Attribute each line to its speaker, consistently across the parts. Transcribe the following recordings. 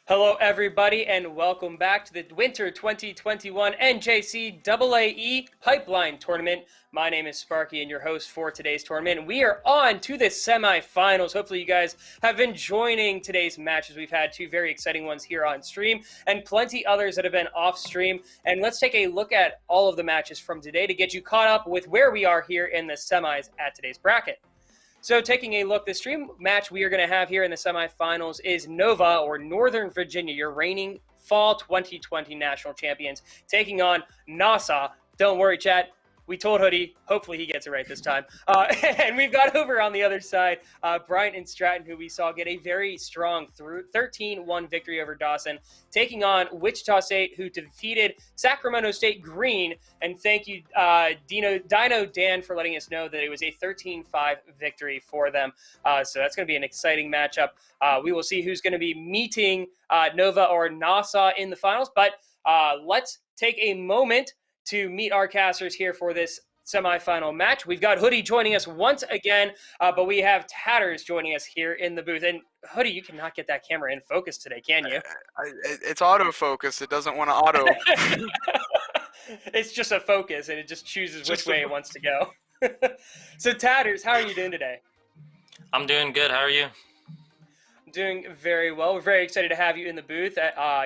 Speaker 1: Hello, everybody, and welcome back to the Winter 2021 NJCAA Pipeline Tournament. My name is Sparky, and your host for today's tournament. We are on to the semifinals. Hopefully, you guys have been joining today's matches. We've had two very exciting ones here on stream, and plenty others that have been off stream. And let's take a look at all of the matches from today to get you caught up with where we are here in the semis at today's bracket. So taking a look, the stream match we are going to have here in the semifinals is Nova, or Northern Virginia, your reigning Fall 2020 national champions, taking on NASSAU. Don't worry, chat. We told Hoodie. Hopefully he gets it right this time. And we've got over on the other side, Bryant and Stratton, who we saw get a very strong 13-1 victory over Dawson, taking on Wichita State, who defeated Sacramento State Green. And thank you, Dino Dan, for letting us know that it was a 13-5 victory for them. So that's going to be an exciting matchup. We will see who's going to be meeting Nova or NASSAU in the finals. But let's take a moment to meet our casters here for this semifinal match. We've got Hoodie joining us once again, but we have Tatters joining us here in the booth. And Hoodie, you cannot get that camera in focus today, can you?
Speaker 2: It's autofocus. It doesn't want to auto.
Speaker 1: It's just a focus, and it just chooses which way it wants to go. So Tatters, how are you doing today?
Speaker 3: I'm doing good. How are you?
Speaker 1: Doing very well. We're very excited to have you in the booth.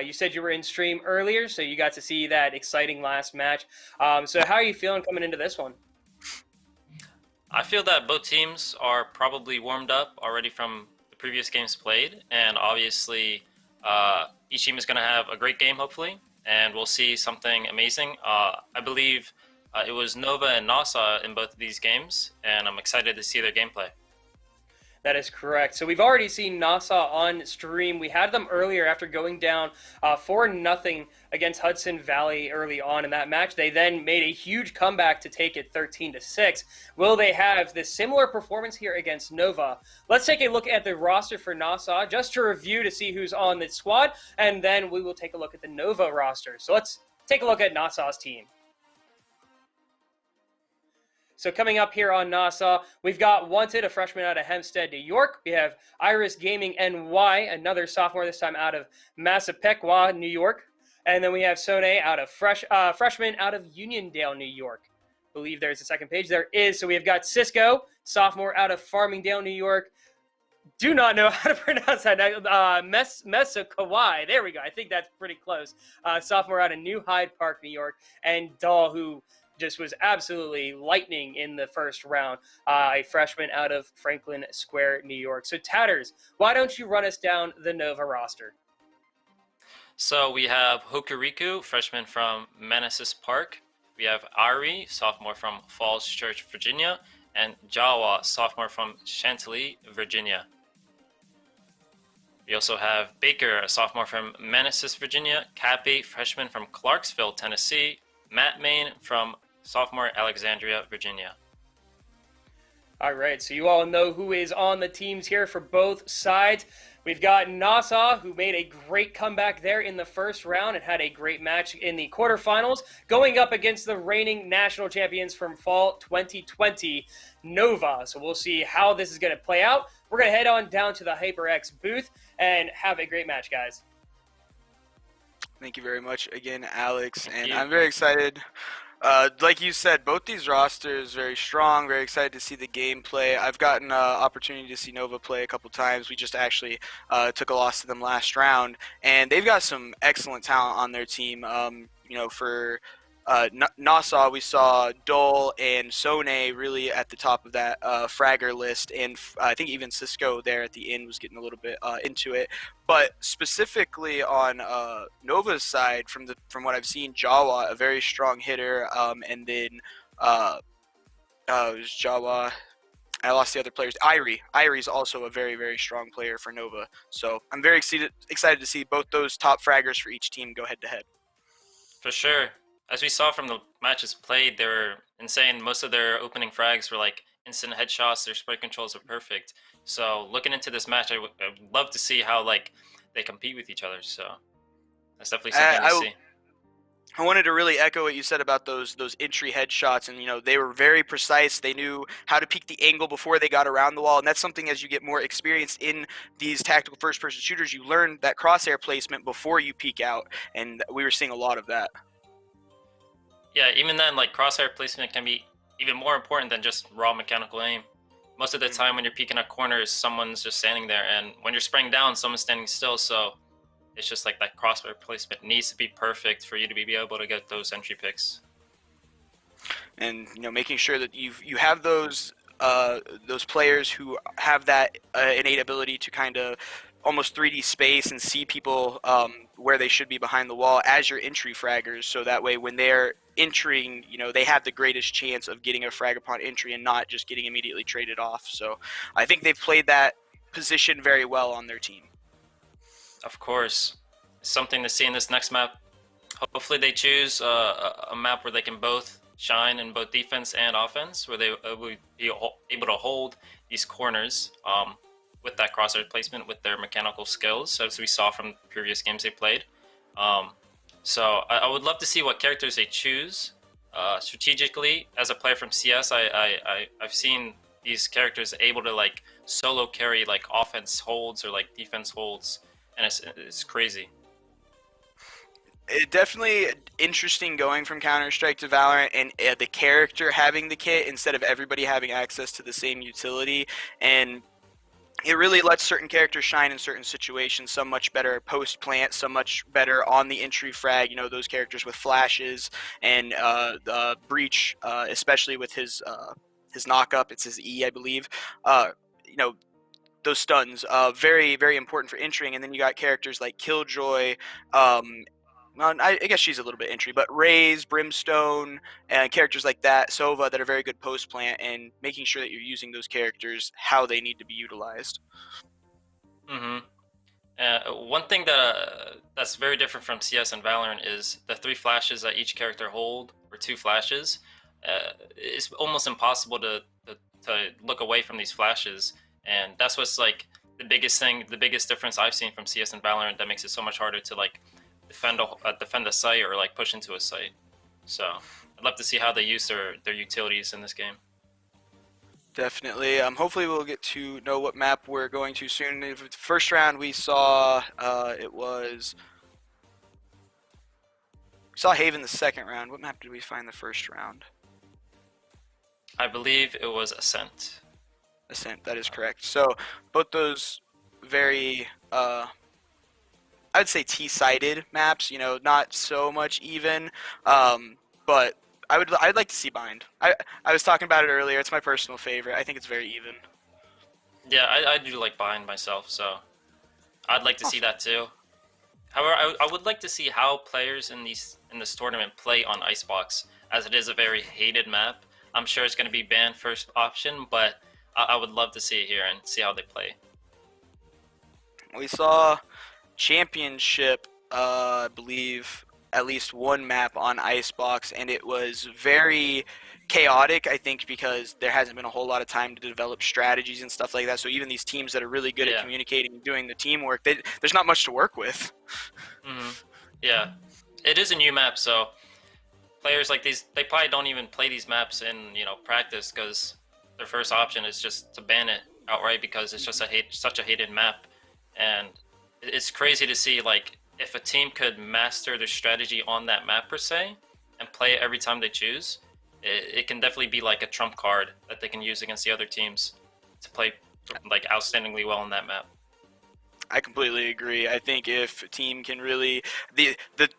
Speaker 1: You said you were in stream earlier, so you got to see that exciting last match. So how are you feeling coming into this one?
Speaker 3: I feel that both teams are probably warmed up already from the previous games played, and obviously each team is going to have a great game, hopefully, and we'll see something amazing. I believe it was Nova and NASSAU in both of these games, and I'm excited to see their gameplay.
Speaker 1: That is correct. So we've already seen NASSAU on stream. We had them earlier after going down 4-0 against Hudson Valley early on in that match. They then made a huge comeback to take it 13-6. Will they have this similar performance here against Nova? Let's take a look at the roster for NASSAU just to review to see who's on the squad, and then we will take a look at the Nova roster. So let's take a look at NASSAU's team. So coming up here on NASSAU, we've got Wanted, a freshman out of Hempstead, New York. We have Iris Gaming NY, another sophomore, this time out of Massapequa, New York. And then we have Sone, out of freshman out of Uniondale, New York. I believe there's a second page. There is. So we have got Cisco, sophomore out of Farmingdale, New York. Do not know how to pronounce that. Messakawai. There we go. I think that's pretty close. Sophomore out of New Hyde Park, New York. And Dahl, who just was absolutely lightning in the first round, a freshman out of Franklin Square, New York. So Tatters, why don't you run us down the Nova roster?
Speaker 3: So we have Hokuriku, freshman from Manassas Park. We have Ari, sophomore from Falls Church, Virginia, and Jawa, sophomore from Chantilly, Virginia. We also have Baker, a sophomore from Manassas, Virginia, Cappy, freshman from Clarksville, Tennessee, Matt Main from sophomore Alexandria, Virginia.
Speaker 1: All right, so you all know who is on the teams here for both sides. We've got NASSAU, who made a great comeback there in the first round and had a great match in the quarterfinals, going up against the reigning national champions from Fall 2020, Nova. So we'll see how this is going to play out. We're going to head on down to the HyperX booth and have a great match, guys.
Speaker 2: Thank you very much again, Alex. And I'm very excited. Like you said, both these rosters very strong. Very excited to see the gameplay. I've gotten an opportunity to see Nova play a couple times. We just actually took a loss to them last round, and they've got some excellent talent on their team. For NASSAU, we saw Dole and Sone really at the top of that fragger list, and I think even Cisco there at the end was getting a little bit into it. But specifically on Nova's side, from what I've seen, Jawa, a very strong hitter, and then it was Jawa. I lost the other players. Iry's also a very, very strong player for Nova. So I'm very excited to see both those top fraggers for each team go head-to-head.
Speaker 3: For sure. As we saw from the matches played, they were insane. Most of their opening frags were like instant headshots. Their spray controls were perfect. So looking into this match, I would love to see how they compete with each other. So that's definitely something to see.
Speaker 2: I wanted to really echo what you said about those entry headshots, and they were very precise. They knew how to peek the angle before they got around the wall, and that's something as you get more experience in these tactical first-person shooters, you learn that crosshair placement before you peek out, and we were seeing a lot of that.
Speaker 3: Yeah, even then, like crosshair placement can be even more important than just raw mechanical aim. Most of the time, when you're peeking at corners, someone's just standing there, and when you're spraying down, someone's standing still. So it's just like that crosshair placement needs to be perfect for you to be able to get those entry picks.
Speaker 2: And making sure that you have those players who have that innate ability to kind of almost 3D space and see people where they should be behind the wall as your entry fraggers, so that way when they're entering, they have the greatest chance of getting a frag upon entry and not just getting immediately traded off. So I think they've played that position very well on their team.
Speaker 3: Of course, something to see in this next map. Hopefully they choose a map where they can both shine in both defense and offense, where they will be able to hold these corners with that crosshair placement with their mechanical skills, as we saw from previous games they played. So I would love to see what characters they choose. Strategically, as a player from CS, I've seen these characters able to like solo carry like offense holds or like defense holds, and it's crazy.
Speaker 2: It definitely interesting going from Counter-Strike to Valorant, and the character having the kit instead of everybody having access to the same utility, and it really lets certain characters shine in certain situations. Some much better post plant, some much better on the entry frag. Those characters with flashes and breach, especially with his knock up. It's his E, I believe. Those stuns, very very important for entering. And then you got characters like Killjoy. Well, I guess she's a little bit entry, but Raze, Brimstone, and characters like that, Sova, that are very good post plant, and making sure that you're using those characters how they need to be utilized.
Speaker 3: One thing that's very different from CS and Valorant is the 3 flashes that each character hold, or 2 flashes. It's almost impossible to look away from these flashes, and that's what's like the biggest difference I've seen from CS and Valorant that makes it so much harder to like defend a site or like push into a site. So I'd love to see how they use their utilities in this game.
Speaker 2: Definitely. Hopefully we'll get to know what map we're going to soon. The first round we saw we saw Haven the second round. What map did we find the first round?
Speaker 3: I believe it was Ascent.
Speaker 2: Ascent, that is correct. So both those very I'd say T-sided maps, not so much even, but I'd like to see Bind. I was talking about it earlier. It's my personal favorite. I think it's very even.
Speaker 3: Yeah, I do like Bind myself, so I'd like to see that too. However, I would like to see how players in this tournament play on Icebox, as it is a very hated map. I'm sure it's going to be banned first option, but I would love to see it here and see how they play.
Speaker 2: We saw Championship, I believe, at least one map on Icebox, and it was very chaotic, I think, because there hasn't been a whole lot of time to develop strategies and stuff like that. So even these teams that are really good at communicating and doing the teamwork, there's not much to work with.
Speaker 3: Yeah, it is a new map, so players like these, they probably don't even play these maps in practice, because their first option is just to ban it outright because it's just such a hated map. And it's crazy to see, like, if a team could master their strategy on that map per se and play it every time they choose, it can definitely be like a trump card that they can use against the other teams to play like outstandingly well on that map.
Speaker 2: I completely agree. I think if a team can really the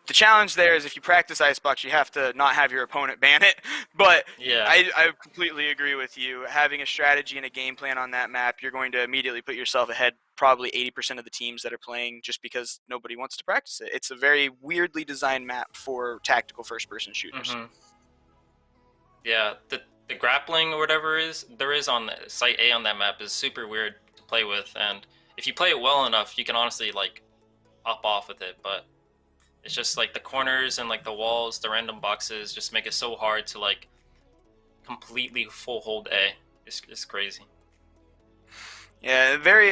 Speaker 2: challenge there is if you practice Icebox, you have to not have your opponent ban it. But
Speaker 3: yeah,
Speaker 2: I completely agree with you. Having a strategy and a game plan on that map, you're going to immediately put yourself ahead probably 80% of the teams that are playing, just because nobody wants to practice it. It's a very weirdly designed map for tactical first-person shooters.
Speaker 3: Yeah, the grappling or whatever there is on Site A on that map is super weird to play with, and if you play it well enough, you can honestly like hop off with it. But it's just like the corners and like the walls, the random boxes just make it so hard to like completely full hold A. It's crazy.
Speaker 2: Yeah, very.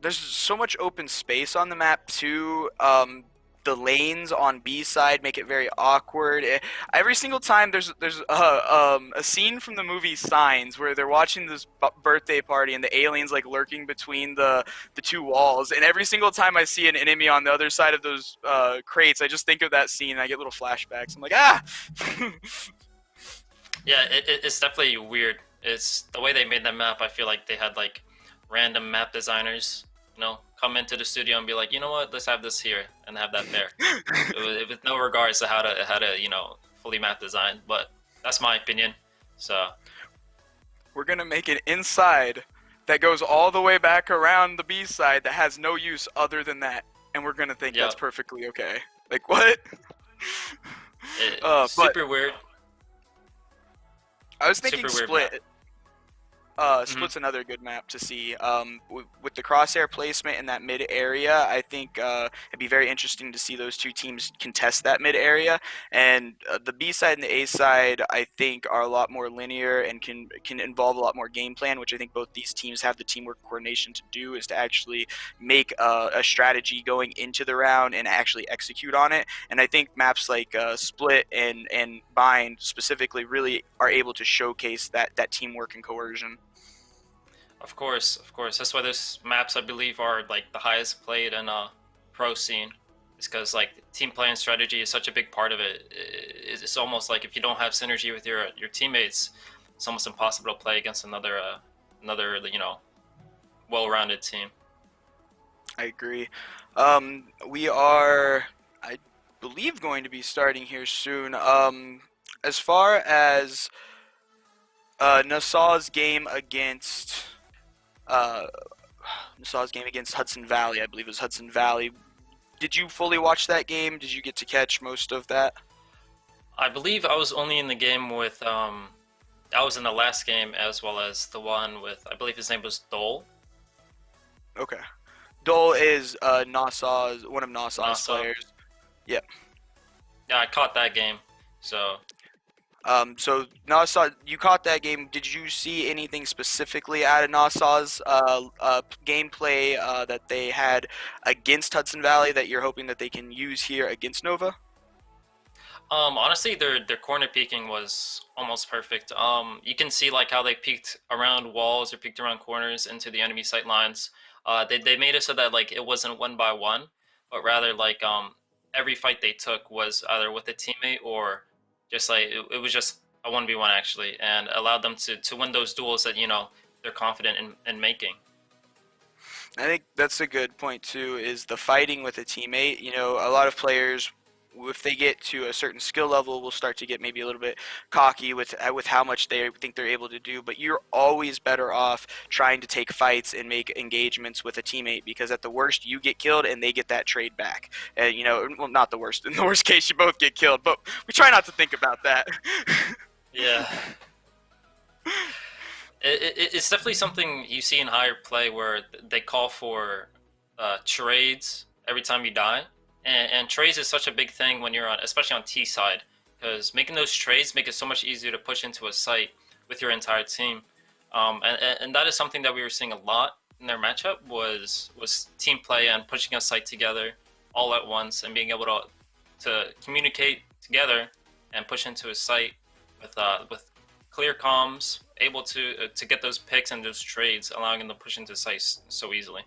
Speaker 2: There's so much open space on the map too. the lanes on B side make it very awkward. Every single time there's a scene from the movie Signs where they're watching this birthday party and the aliens like lurking between the two walls, and every single time I see an enemy on the other side of those crates, I just think of that scene and I get little flashbacks. I'm like, ah.
Speaker 3: Yeah, it's definitely weird. It's the way they made that map. I feel like they had like random map designers, come into the studio and be like, you know what, let's have this here and have that there. With no regards to how to fully map design. But that's my opinion. So
Speaker 2: we're gonna make an inside that goes all the way back around the B side that has no use other than that, and we're gonna think that's perfectly okay. Like what?
Speaker 3: Super weird.
Speaker 2: I was thinking Split.
Speaker 3: Map.
Speaker 2: Split's another good map to see. With the crosshair placement in that mid area, I think it'd be very interesting to see those two teams contest that mid area. And the B side and the A side, I think, are a lot more linear and can involve a lot more game plan, which I think both these teams have the teamwork coordination to do, is to actually make a strategy going into the round and actually execute on it. And I think maps like Split and Bind specifically really are able to showcase that teamwork and coercion.
Speaker 3: Of course. That's why those maps, I believe, are like the highest played in pro scene. It's because like team play and strategy is such a big part of it. It's almost like if you don't have synergy with your teammates, it's almost impossible to play against another well-rounded team.
Speaker 2: I agree. We are, I believe, going to be starting here soon. As far as NASSAU's game against Hudson Valley, I believe it was Hudson Valley. Did you fully watch that game? Did you get to catch most of that?
Speaker 3: I believe I was only in the game with I was in the last game as well as the one with, I believe his name was Dole.
Speaker 2: Okay. Dole is NASSAU's, one of NASSAU's players. Yep.
Speaker 3: Yeah, I caught that game. So
Speaker 2: so NASSAU, you caught that game. Did you see anything specifically out of NASSAU's gameplay that they had against Hudson Valley that you're hoping that they can use here against Nova?
Speaker 3: Honestly, their corner peeking was almost perfect. You can see like how they peeked around walls or peeked around corners into the enemy sight lines. They made it so that like it wasn't one by one, but rather like every fight they took was either with a teammate or just like it was just a 1v1 actually, and allowed them to win those duels that they're confident in making.
Speaker 2: I think that's a good point too, is the fighting with a teammate. A lot of players, if they get to a certain skill level, will start to get maybe a little bit cocky with how much they think they're able to do. But you're always better off trying to take fights and make engagements with a teammate, because at the worst you get killed and they get that trade back. And well, not the worst. In the worst case, you both get killed. But we try not to think about that.
Speaker 3: Yeah. It's definitely something you see in higher play where they call for trades every time you die. And trades is such a big thing when you're on, especially on T side, because making those trades make it so much easier to push into a site with your entire team. And that is something that we were seeing a lot in their matchup was team play and pushing a site together all at once and being able to communicate together and push into a site with clear comms, able to get those picks and those trades, allowing them to push into sites so easily.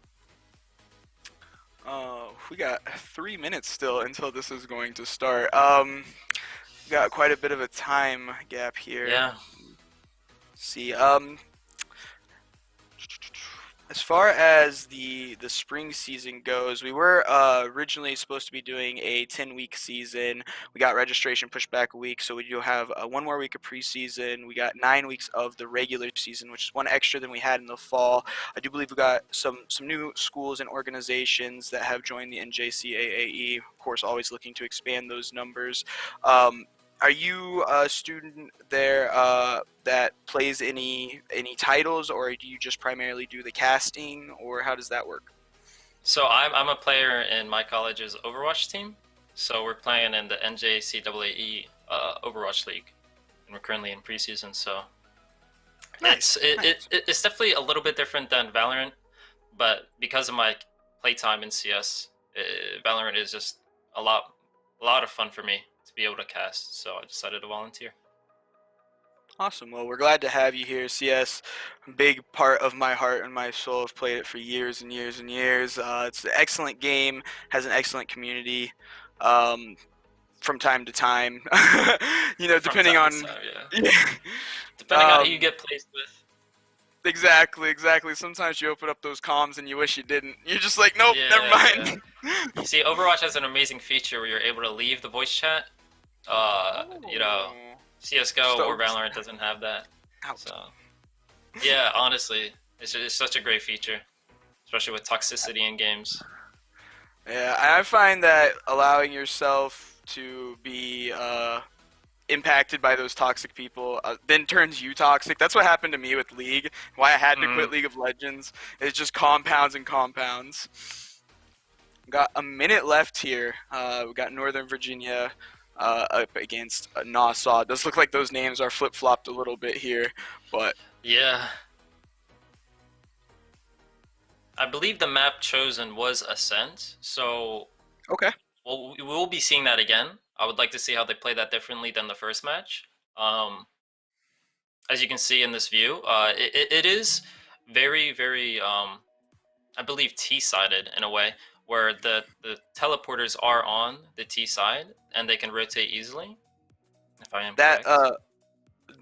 Speaker 2: We got 3 minutes still until this is going to start. Got quite a bit of a time gap here.
Speaker 3: Yeah.
Speaker 2: Let's see. As far as the spring season goes, we were originally supposed to be doing a 10-week season. We got registration pushed back a week, so we do have one more week of preseason. We got 9 weeks of the regular season, which is one extra than we had in the fall. I do believe we got some new schools and organizations that have joined the NJCAAE. Of course, always looking to expand those numbers. Are you a student there that plays any titles, or do you just primarily do the casting, or how does that work?
Speaker 3: So I'm a player in my college's Overwatch team. So we're playing in the NJCAAE Overwatch League, and we're currently in preseason. So
Speaker 2: nice.
Speaker 3: It's definitely a little bit different than Valorant, but because of my playtime in CS, Valorant is just a lot of fun for me to be able to cast. So I decided to volunteer.
Speaker 2: Awesome. Well, we're glad to have you here, CS. Big part of my heart and my soul. I've played it for years and years and years. It's an excellent game, has an excellent community. From time to time,
Speaker 3: From
Speaker 2: depending
Speaker 3: time
Speaker 2: on.
Speaker 3: to time, yeah.
Speaker 2: Yeah.
Speaker 3: Depending on who you get placed with.
Speaker 2: Exactly. Sometimes you open up those comms and you wish you didn't. You're just like, nope,
Speaker 3: Yeah,
Speaker 2: never mind.
Speaker 3: yeah. See, Overwatch has an amazing feature where you're able to leave the voice chat. CS:GO or Valorant doesn't have that.
Speaker 2: Out.
Speaker 3: So, yeah, honestly, it's such a great feature, especially with toxicity in games.
Speaker 2: Yeah, I find that allowing yourself to be impacted by those toxic people then turns you toxic. That's what happened to me with League. Why I had to quit League of Legends. It just compounds and compounds. Got a minute left here. We got Northern Virginia up against NASSAU. It does look like those names are flip-flopped a little bit here, but
Speaker 3: yeah. I believe the map chosen was Ascent, so
Speaker 2: okay.
Speaker 3: Well, we will be seeing that again. I would like to see how they play that differently than the first match. As you can see in this view, it is very, very, I believe, T-sided in a way, where the teleporters are on the T side and they can rotate easily. If I am correct.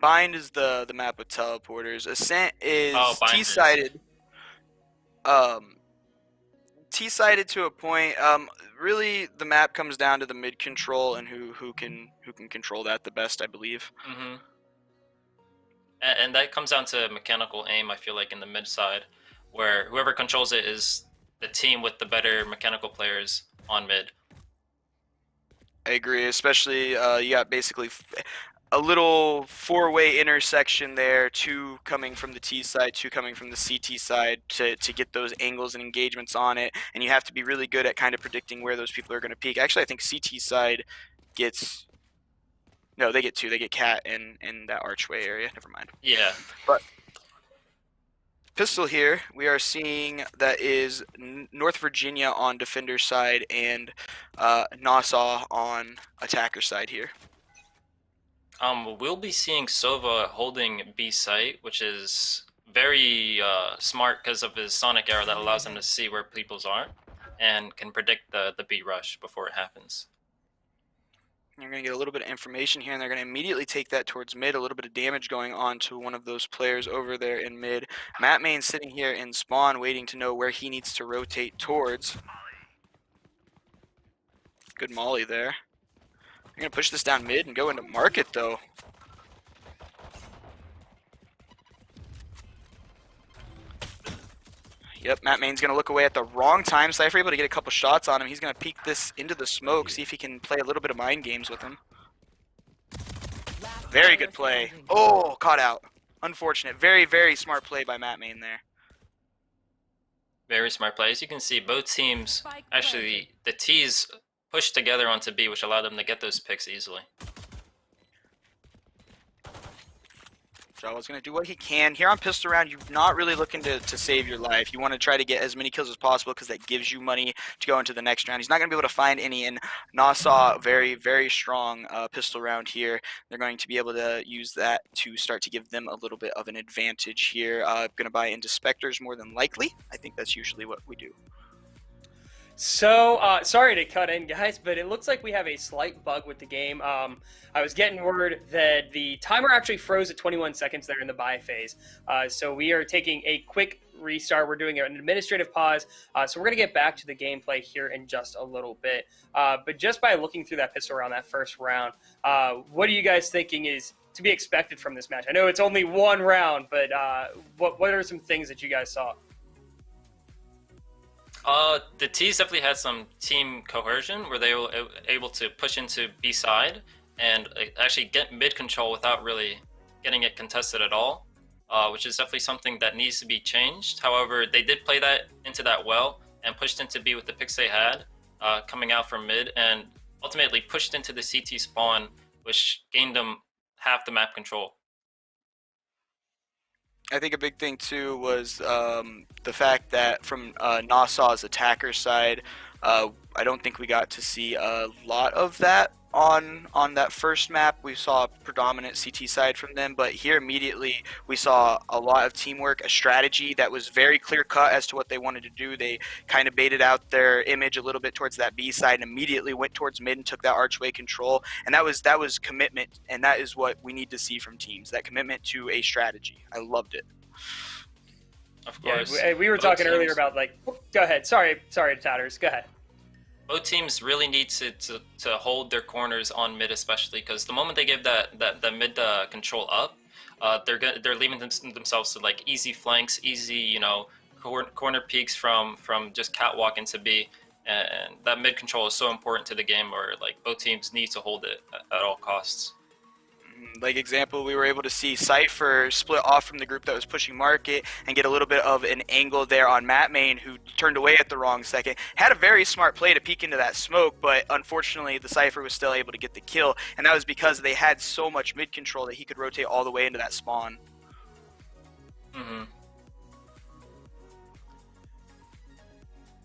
Speaker 2: Bind is the map with teleporters. Ascent is T-sided. T-sided to a point. Really, the map comes down to the mid control and who can control that the best, I believe.
Speaker 3: Mm-hmm. And that comes down to mechanical aim. I feel like in the mid side, where whoever controls it is the team with the better mechanical players on mid.
Speaker 2: I agree, especially you got basically a little four-way intersection there, two coming from the T side, two coming from the CT side to get those angles and engagements on it, and you have to be really good at kind of predicting where those people are going to peak. Actually, I think CT side gets... No, they get two. They get Cat in that archway area. Never mind.
Speaker 3: Yeah.
Speaker 2: But pistol here, we are seeing that is North Virginia on defender side and NASSAU on attacker side here.
Speaker 3: We'll be seeing Sova holding B site, which is very smart because of his sonic arrow that allows him to see where people's are and can predict the B rush before it happens.
Speaker 2: You're going to get a little bit of information here, and they're going to immediately take that towards mid. A little bit of damage going on to one of those players over there in mid. Matt Main sitting here in spawn, waiting to know where he needs to rotate towards. Good molly there. They're going to push this down mid and go into market, though. Yep, Matt Main's going to look away at the wrong time. Cypher able to get a couple shots on him. He's going to peek this into the smoke, see if he can play a little bit of mind games with him. Very good play. Oh, caught out. Unfortunate. Very, very smart play by Matt Main there.
Speaker 3: Very smart play. As you can see, both teams, actually, the T's pushed together onto B, which allowed them to get those picks easily.
Speaker 2: Jawa's going to do what he can. Here on pistol round, you're not really looking to save your life. You want to try to get as many kills as possible because that gives you money to go into the next round. He's not going to be able to find any in NASSAU. Very, very strong pistol round here. They're going to be able to use that to start to give them a little bit of an advantage here. Going to buy into Spectres more than likely. I think that's usually what we do.
Speaker 1: So, sorry to cut in, guys, but it looks like we have a slight bug with the game. I was getting word that the timer actually froze at 21 seconds there in the buy phase. So we are taking a quick restart. We're doing an administrative pause. So we're going to get back to the gameplay here in just a little bit. But just by looking through that pistol round, that first round, what are you guys thinking is to be expected from this match? I know it's only one round, but what are some things that you guys saw?
Speaker 3: The T's definitely had some team coercion where they were able to push into B side and actually get mid control without really getting it contested at all, which is definitely something that needs to be changed. However, they did play that into that well and pushed into B with the picks they had coming out from mid and ultimately pushed into the CT spawn, which gained them half the map control.
Speaker 2: I think a big thing too was the fact that from NASSAU's attacker side, I don't think we got to see a lot of that on that first map. We saw a predominant CT side from them, but here immediately we saw a lot of teamwork, a strategy that was very clear cut as to what they wanted to do. They kind of baited out their image a little bit towards that B side and immediately went towards mid and took that archway control, and that was commitment, and that is what we need to see from teams, that commitment to a strategy. I loved it.
Speaker 3: Of course.
Speaker 1: Yeah, we were talking earlier about, like, go ahead. Sorry, Tatters. Go ahead.
Speaker 3: Both teams really need to hold their corners on mid, especially because the moment they give that mid control up, they're leaving themselves to like easy flanks, easy corner peeks from just catwalk into B, and that mid control is so important to the game where like both teams need to hold it at all costs.
Speaker 2: Like example, we were able to see Cypher split off from the group that was pushing Market and get a little bit of an angle there on Matt Main, who turned away at the wrong second. Had a very smart play to peek into that smoke, but unfortunately the Cypher was still able to get the kill, and that was because they had so much mid control that he could rotate all the way into that spawn.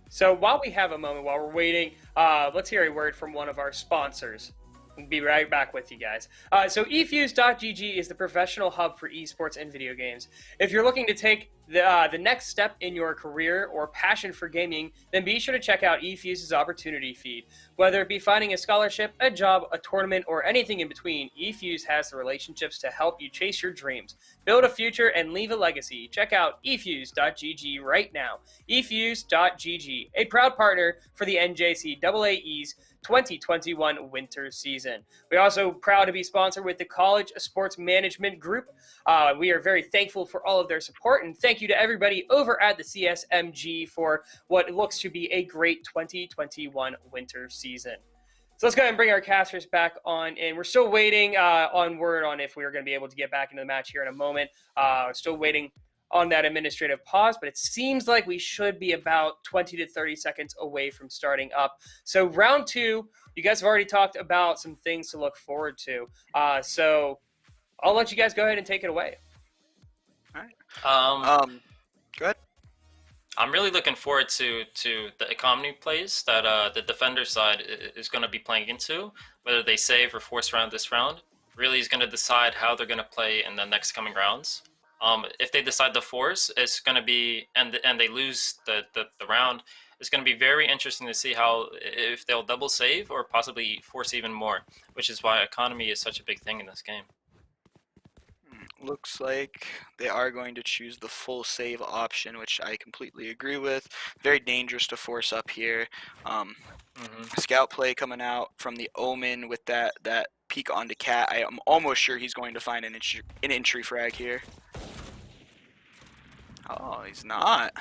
Speaker 1: So while we have a moment, while we're waiting, let's hear a word from one of our sponsors. We'll be right back with you guys. So eFuse.gg is the professional hub for esports and video games. If you're looking to take the next step in your career or passion for gaming, then be sure to check out eFuse's opportunity feed. Whether it be finding a scholarship, a job, a tournament, or anything in between, eFuse has the relationships to help you chase your dreams, build a future, and leave a legacy. Check out eFuse.gg right now. eFuse.gg, a proud partner for the NJCAAE's 2021 winter season. We're also proud to be sponsored with the College Sports Management Group. We are very thankful for all of their support, and thank you to everybody over at the CSMG for what looks to be a great 2021 winter season. So let's go ahead and bring our casters back on, and we're still waiting on word on if we're going to be able to get back into the match here in a moment. Still waiting on that administrative pause, but it seems like we should be about 20 to 30 seconds away from starting up. So round two, you guys have already talked about some things to look forward to. So I'll let you guys go ahead and take it away.
Speaker 2: All right. Go ahead.
Speaker 3: I'm really looking forward to the economy plays that the defender side is going to be playing into, whether they save or force round this round. Really is going to decide how they're going to play in the next coming rounds. If they decide to force, it's going to be, and they lose the round, it's going to be very interesting to see if they'll double save or possibly force even more, which is why economy is such a big thing in this game.
Speaker 2: Looks like they are going to choose the full save option, which I completely agree with. Very dangerous to force up here. Scout play coming out from the Omen with that peek onto Cat. I am almost sure he's going to find an entry frag here. Oh, he's not.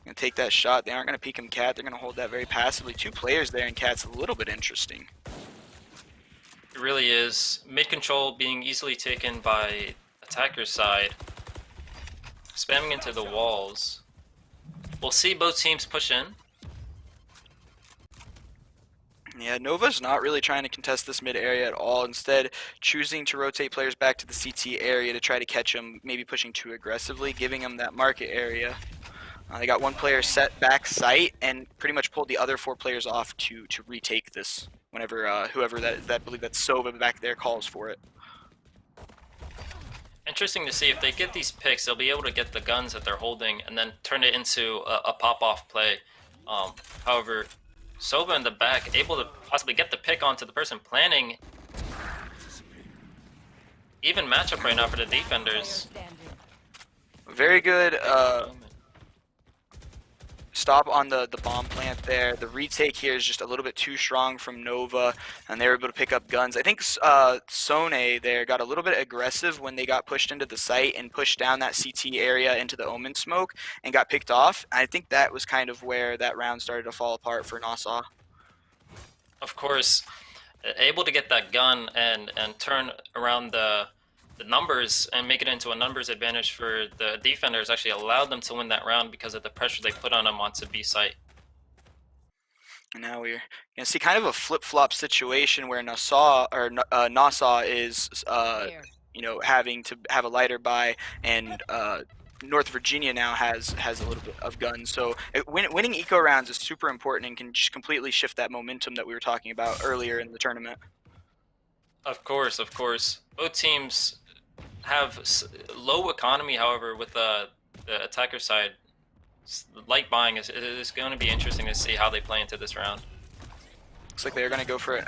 Speaker 2: Gonna take that shot. They aren't gonna peek him Cat. They're gonna hold that very passively. Two players there, and Cat's a little bit interesting.
Speaker 3: It really is. Mid control being easily taken by attacker's side. Spamming into the walls. We'll see both teams push in.
Speaker 2: Yeah, Nova's not really trying to contest this mid area at all. Instead, choosing to rotate players back to the CT area to try to catch them, maybe pushing too aggressively, giving them that market area. They got one player set back site and pretty much pulled the other four players off to retake this whenever whoever that is, I believe that's Sova back there, calls for it.
Speaker 3: Interesting to see if they get these picks, they'll be able to get the guns that they're holding and then turn it into a pop-off play. However, Sova in the back, able to possibly get the pick onto the person planning. Even matchup right now for the defenders.
Speaker 2: Very good stop on the bomb plant there. The retake here is just a little bit too strong from Nova, and they were able to pick up guns. I think Sone there got a little bit aggressive when they got pushed into the site and pushed down that CT area into the Omen smoke and got picked off. I think that was kind of where that round started to fall apart for NASSAU.
Speaker 3: Of course, able to get that gun and turn around the numbers and make it into a numbers advantage for the defenders actually allowed them to win that round because of the pressure they put on them onto B site.
Speaker 2: And now we're gonna see kind of a flip-flop situation where NASSAU is having to have a lighter buy and North Virginia now has a little bit of guns. So winning eco rounds is super important and can just completely shift that momentum that we were talking about earlier in the tournament.
Speaker 3: Of course, of course. Both teams have low economy, however, with the attacker side. Light buying is going to be interesting to see how they play into this round.
Speaker 2: Looks like they're going to go for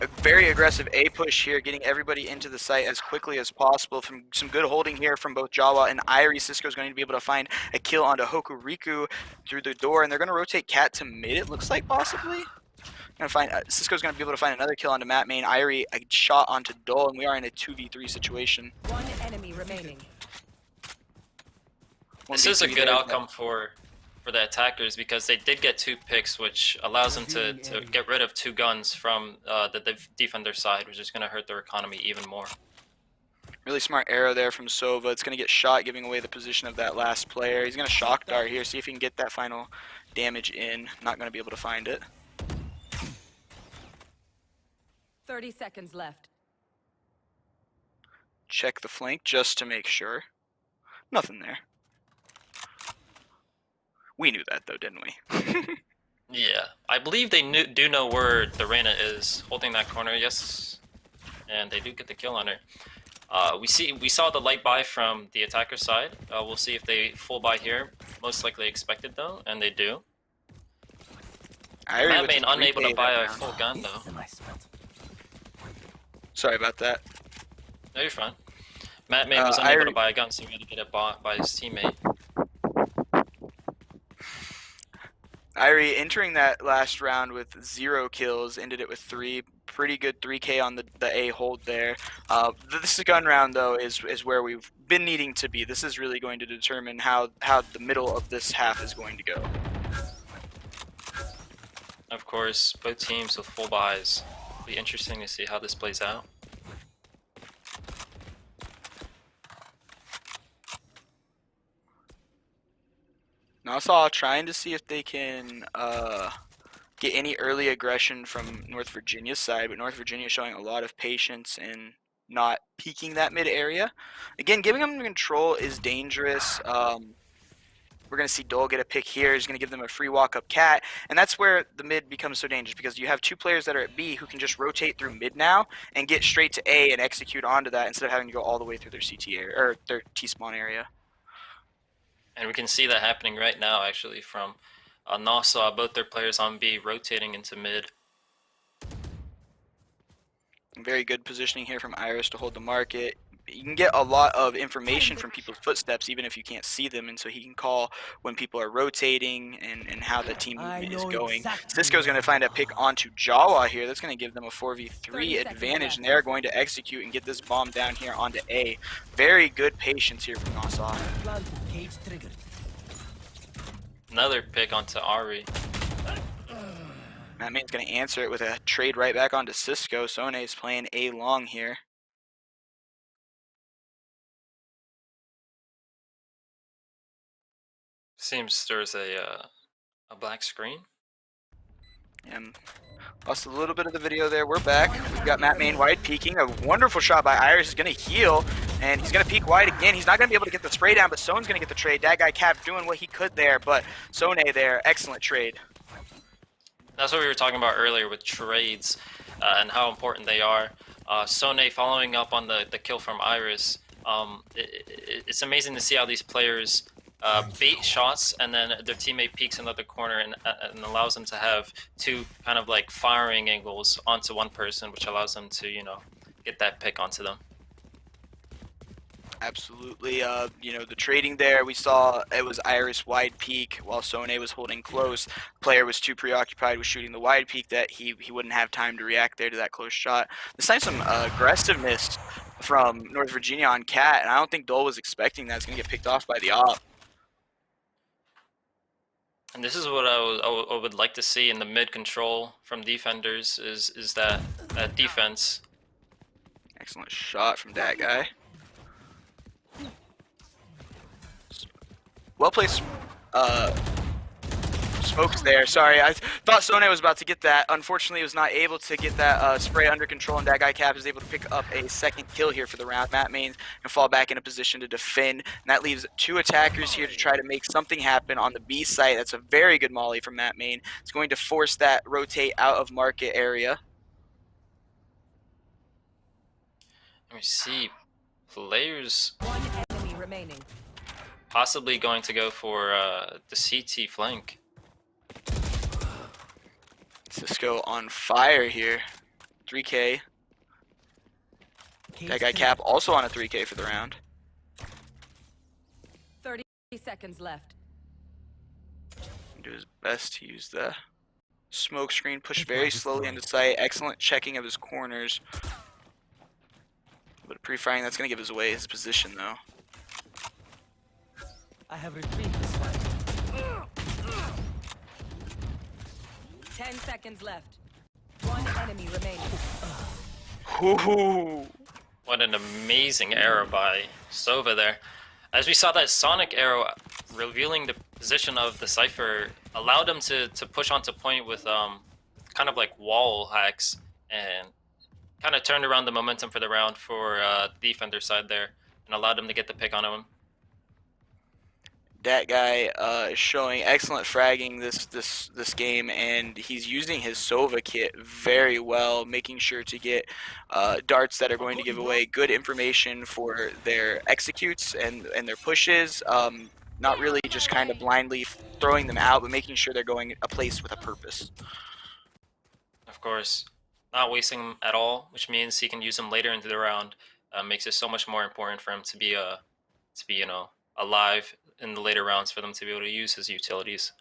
Speaker 2: a very aggressive A push here, getting everybody into the site as quickly as possible. From some good holding here from both Jawa and Irie. Cisco's going to be able to find a kill onto Hokuriku through the door, and they're going to rotate Cat to mid, it looks like, possibly. Gonna find Cisco's going to be able to find another kill onto Matt Main. Irie a shot onto Dole, and we are in a 2v3 situation.
Speaker 4: One enemy remaining.
Speaker 3: This is a good outcome for the attackers because they did get 2 picks, which allows them to get rid of 2 guns from the defender side, which is going to hurt their economy even more.
Speaker 2: Really smart arrow there from Sova. It's going to get shot, giving away the position of that last player. He's going to shock dart here, see if he can get that final damage in. Not going to be able to find it.
Speaker 4: 30 seconds left.
Speaker 2: Check the flank just to make sure. Nothing there. We knew that though, didn't we?
Speaker 3: Yeah, I believe they do know where the Reyna is holding that corner. Yes, and they do get the kill on her. We saw the light buy from the attacker side. We'll see if they full buy here. Most likely expected though, and they do. Matt Main unable to buy a full gun though.
Speaker 2: Sorry about that.
Speaker 3: No, you're fine. Matt Main was unable to buy a gun, so he had to get it bought by his teammate.
Speaker 2: Irie entering that last round with 0 kills, ended it with 3. Pretty good 3K on the A hold there. This gun round though is where we've been needing to be. This is really going to determine how the middle of this half is going to go.
Speaker 3: Of course, both teams with full buys. It'll be interesting to see how this plays out.
Speaker 2: NASSAU trying to see if they can get any early aggression from North Virginia's side, but North Virginia showing a lot of patience and not peeking that mid area. Again, giving them control is dangerous. We're going to see Dole get a pick here. He's going to give them a free walk-up Cat, and that's where the mid becomes so dangerous because you have 2 players that are at B who can just rotate through mid now and get straight to A and execute onto that instead of having to go all the way through their CT area, or their T-spawn area.
Speaker 3: And we can see that happening right now, actually, from NASSAU, both their players on B rotating into mid.
Speaker 2: Very good positioning here from Iris to hold the market. You can get a lot of information from people's footsteps, even if you can't see them, and so he can call when people are rotating and how the team movement is going. Cisco's going to find a pick onto Jawa here. That's going to give them a 4v3 advantage, and they're going to execute and get this bomb down here onto A. Very good patience here from NASSAU.
Speaker 3: Another pick onto Ari.
Speaker 2: That man's going to answer it with a trade right back onto Cisco. Sone's playing A long here.
Speaker 3: Seems there's a black screen.
Speaker 2: Lost a little bit of the video there. We're back. We've got Matt Main wide peeking. A wonderful shot by Iris. He's going to heal, and he's going to peek wide again. He's not going to be able to get the spray down, but Sone's going to get the trade. That guy Cap doing what he could there, but Sone there, excellent trade.
Speaker 3: That's what we were talking about earlier with trades and how important they are. Sone following up on the kill from Iris. It's amazing to see how these players bait shots and then their teammate peeks into the corner and allows them to have 2 kind of like firing angles onto one person, which allows them to, you know, get that pick onto them.
Speaker 2: Absolutely. You know, the trading there, we saw it was Iris wide peak while Sone was holding close. Player was too preoccupied with shooting the wide peak that he wouldn't have time to react there to that close shot. This time some aggressiveness from North Virginia on Cat, and I don't think Dole was expecting that. It's going to get picked off by the op.
Speaker 3: And this is what I would like to see in the mid control from defenders is that defense.
Speaker 2: Excellent shot from that guy. Well placed Smoke's there. Sorry, I thought Sone was about to get that. Unfortunately, he was not able to get that spray under control, and that guy Cap is able to pick up a second kill here for the round. Matt Main can fall back in a position to defend, and that leaves 2 attackers here to try to make something happen on the B site. That's a very good molly from Matt Main. It's going to force that rotate out of market area.
Speaker 3: Let me see. Players
Speaker 4: One enemy remaining.
Speaker 3: possibly going to go for the CT flank.
Speaker 2: Cisco on fire here. 3K. That guy Cap also on a 3K for the round.
Speaker 4: 30 seconds left.
Speaker 2: Do his best to use the smoke screen, push very slowly into sight. Excellent checking of his corners. But pre-firing, that's going to give us away his position though.
Speaker 5: I have retrieved the spike.
Speaker 4: 10 seconds left. One enemy remaining.
Speaker 2: Ooh.
Speaker 3: What an amazing arrow by Sova there. As we saw, that sonic arrow revealing the position of the Cypher allowed him to push onto point with kind of like wall hacks, and kind of turned around the momentum for the round for defender side there, and allowed him to get the pick on him.
Speaker 2: That guy is showing excellent fragging this game, and he's using his Sova kit very well, making sure to get darts that are going to give away good information for their executes and their pushes. Not really just kind of blindly throwing them out, but making sure they're going a place with a purpose.
Speaker 3: Of course, not wasting them at all, which means he can use them later into the round. Makes it so much more important for him to be alive in the later rounds, for them to be able to use his utilities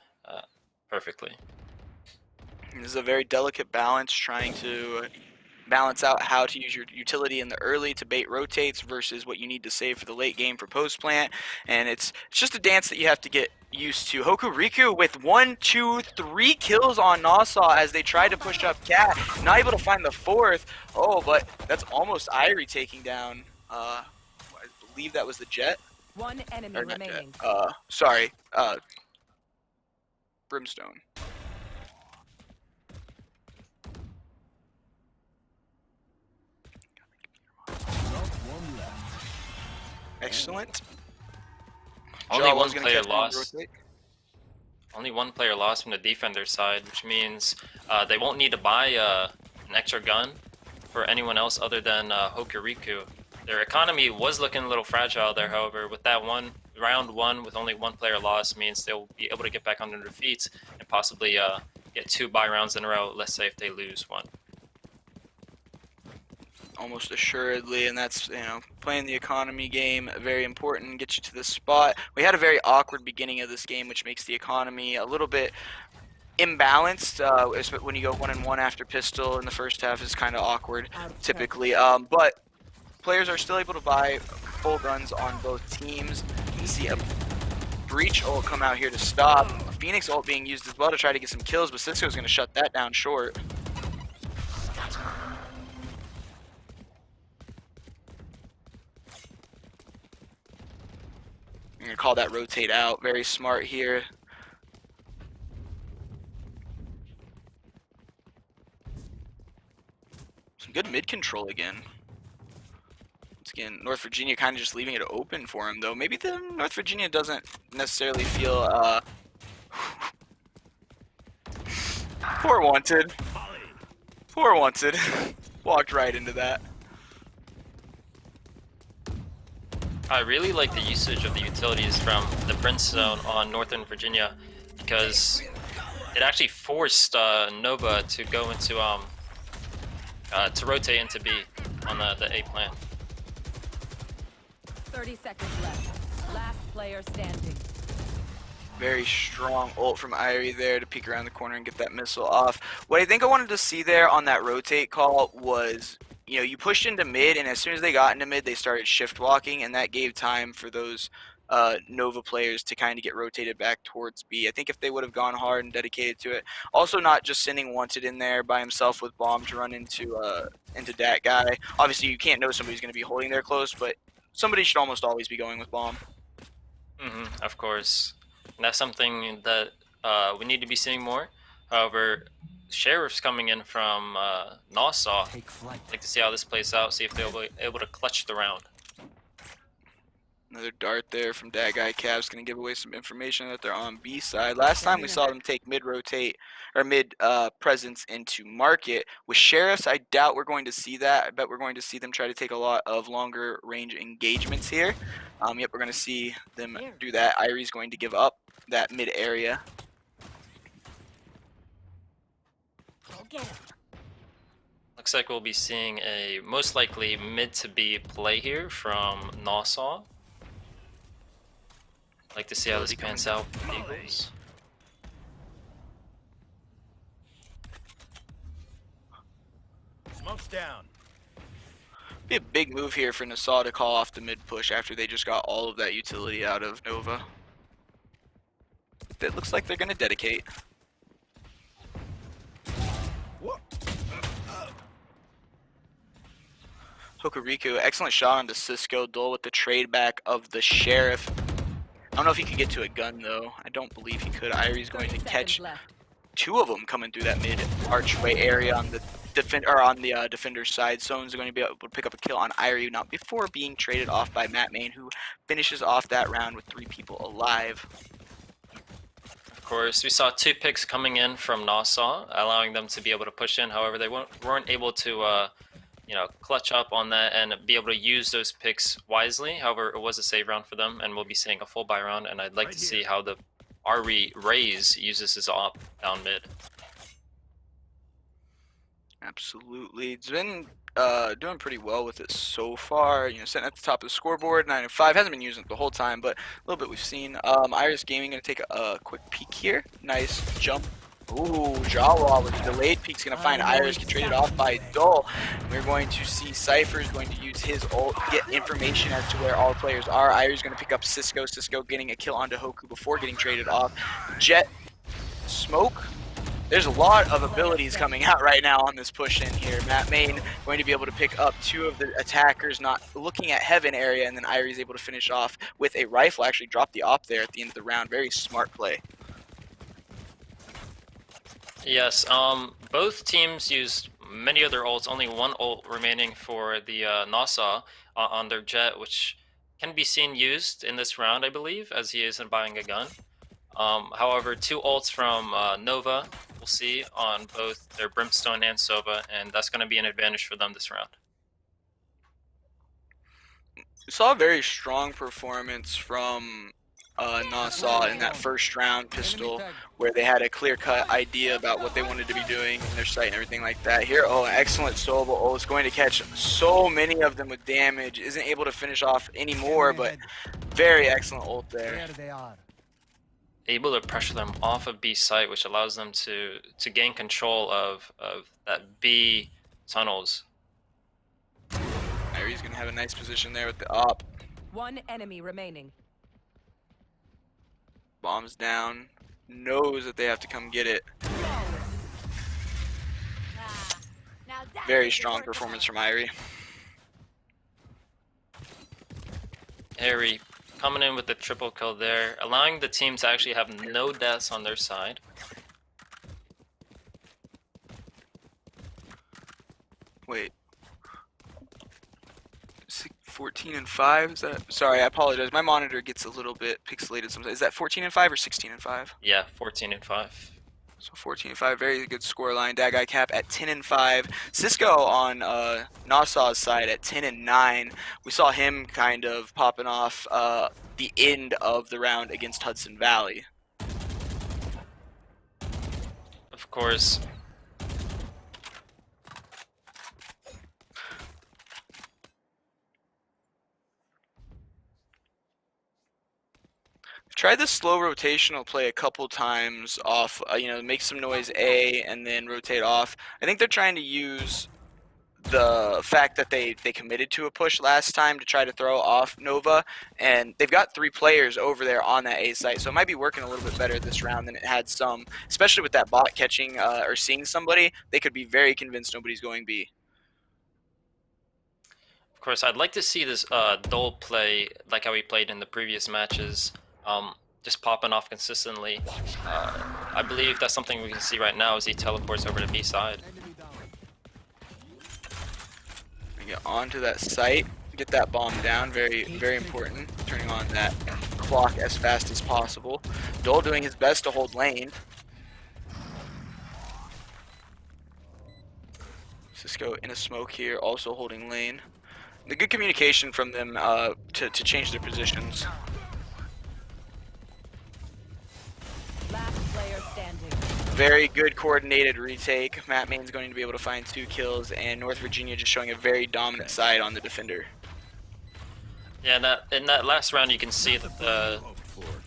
Speaker 3: perfectly.
Speaker 2: This is a very delicate balance, trying to balance out how to use your utility in the early to bait rotates versus what you need to save for the late game for post plant, and it's just a dance that you have to get used to. Hokuriku with 1, 2, 3 kills on NASSAU as they try to push up Cat, not able to find the 4th. Oh, but that's almost Irie taking down. I believe that was the Jet.
Speaker 4: One enemy
Speaker 2: Or not
Speaker 4: remaining.
Speaker 2: Jet. Sorry. Brimstone. Excellent.
Speaker 3: Only
Speaker 2: Jaw
Speaker 3: one
Speaker 2: was gonna
Speaker 3: player
Speaker 2: catch one on
Speaker 3: lost.
Speaker 2: rotate.
Speaker 3: Only one player lost from the defender side, which means they won't need to buy an extra gun for anyone else other than Hokuriku. Their economy was looking a little fragile there, however. With that round one with only one player lost, means they'll be able to get back under their feet and possibly get 2 buy rounds in a row, let's say if they lose one.
Speaker 2: Almost assuredly, and that's, playing the economy game, very important, get you to this spot. We had a very awkward beginning of this game, which makes the economy a little bit imbalanced. When you go 1-1 after pistol in the first half is kind of awkward, typically. But players are still able to buy full guns on both teams. You see a Breach ult come out here to stop. A Phoenix ult being used as well to try to get some kills, but Cisco's going to shut that down short. I'm going to call that rotate out. Very smart here. Some good mid control again. Once again, North Virginia kind of just leaving it open for him, though. Maybe the North Virginia doesn't necessarily feel poor wanted. Poor wanted. Walked right into that.
Speaker 3: I really like the usage of the utilities from the Prince Zone on Northern Virginia, because it actually forced Nova to go into to rotate into B on the A plant.
Speaker 4: 30 seconds left. Last player standing.
Speaker 2: Very strong ult from Irie there to peek around the corner and get that missile off. What I think I wanted to see there on that rotate call was, you pushed into mid, and as soon as they got into mid, they started shift walking, and that gave time for those Nova players to kind of get rotated back towards B. I think if they would have gone hard and dedicated to it, also not just sending Wanted in there by himself with bomb to run into that guy. Obviously, you can't know somebody's going to be holding there close, but somebody should almost always be going with bomb.
Speaker 3: Of course. And that's something that we need to be seeing more. However, Sheriff's coming in from NASSAU.
Speaker 5: Take flight.
Speaker 3: Like to see how this plays out, see if they'll be able to clutch the round.
Speaker 2: Another dart there from that guy. Cav's going to give away some information that they're on B side. Last time we saw them take mid-rotate or mid-presence into market. With Sheriffs, I doubt we're going to see that. I bet we're going to see them try to take a lot of longer range engagements here. Yep, we're going to see them do that. Irie's going to give up that mid area.
Speaker 3: Looks like we'll be seeing a most likely mid to B play here from NASSAU. Like to see how this pans out with the Eagles.
Speaker 5: Smoke's down.
Speaker 2: Be a big move here for NASSAU to call off the mid push after they just got all of that utility out of Nova. It looks like they're going to dedicate. Hokuriku, excellent shot on the Cisco. Dole with the trade back of the Sheriff. I don't know if he could get to a gun though. I don't believe he could. Irie's going to catch two of them coming through that mid archway area on the defender's side. Someone's going to be able to pick up a kill on Irie now before being traded off by Matt Main, who finishes off that round with 3 people alive.
Speaker 3: Of course, we saw 2 picks coming in from NASSAU, allowing them to be able to push in. However, they weren't able to clutch up on that and be able to use those picks wisely. However, it was a save round for them, and we'll be seeing a full buy round, and I'd like to see how the Ari Rays uses his op down mid.
Speaker 2: Absolutely. It's been doing pretty well with it so far. You know, sitting at the top of the scoreboard, 9-5. Hasn't been using it the whole time, but a little bit we've seen. Iris Gaming going to take a quick peek here. Nice jump. Ooh, Jawa with the delayed peek's going to find Iris, get traded off by Dull. We're going to see Cypher's going to use his ult, get information as to where all players are. Iris going to pick up Cisco. Cisco getting a kill onto Hoku before getting traded off. Jet, Smoke. There's a lot of abilities coming out right now on this push in here. Matt Main going to be able to pick up 2 of the attackers, not looking at Heaven area, and then Irie's able to finish off with a rifle. Actually dropped the op there at the end of the round. Very smart play.
Speaker 3: Yes, both teams used many of their ults, only 1 ult remaining for the NASSAU on their Jet, which can be seen used in this round, I believe, as he isn't buying a gun. However, 2 ults from Nova, we'll see on both their Brimstone and Sova, and that's going to be an advantage for them this round.
Speaker 2: We saw a very strong performance from NASSAU in that first round pistol, where they had a clear-cut idea about what they wanted to be doing in their site and everything like that. Here, excellent Sobel. Oh, it's going to catch so many of them with damage. Isn't able to finish off anymore, but very excellent ult there.
Speaker 5: There they are.
Speaker 3: Able to pressure them off of B site, which allows them to gain control of that B tunnels.
Speaker 2: Irie's going to have a nice position there with the op.
Speaker 4: 1 enemy remaining.
Speaker 2: Bombs down. Knows that they have to come get it. Very strong performance from Irie.
Speaker 3: Harry coming in with the triple kill there, allowing the team to actually have no deaths on their side.
Speaker 2: Wait. 14-5? Is that? Sorry, I apologize. My monitor gets a little bit pixelated sometimes. Is that 14-5 or 16-5?
Speaker 3: Yeah, 14-5.
Speaker 2: So 14-5, very good score line. That guy Cap at 10-5. Cisco on NASSAU's side at 10-9. We saw him kind of popping off the end of the round against Hudson Valley.
Speaker 3: Of course.
Speaker 2: Tried the slow rotational play a couple times off, make some noise A and then rotate off. I think they're trying to use the fact that they committed to a push last time to try to throw off Nova, and they've got 3 players over there on that A site, so it might be working a little bit better this round than it had some, especially with that bot catching or seeing somebody. They could be very convinced nobody's going B.
Speaker 3: Of course, I'd like to see this Dole play like how he played in the previous matches. just popping off consistently. I believe that's something we can see right now as he teleports over to B side.
Speaker 2: Get onto that site, get that bomb down, very important. Turning on that clock as fast as possible. Dole doing his best to hold lane. Cisco in a smoke here, also holding lane. The good communication from them to change their positions.
Speaker 4: Last player standing.
Speaker 2: Very good coordinated retake. Matt Main's going to be able to find 2 kills, and North Virginia just showing a very dominant side on the defender.
Speaker 3: Yeah, in that last round, you can see that the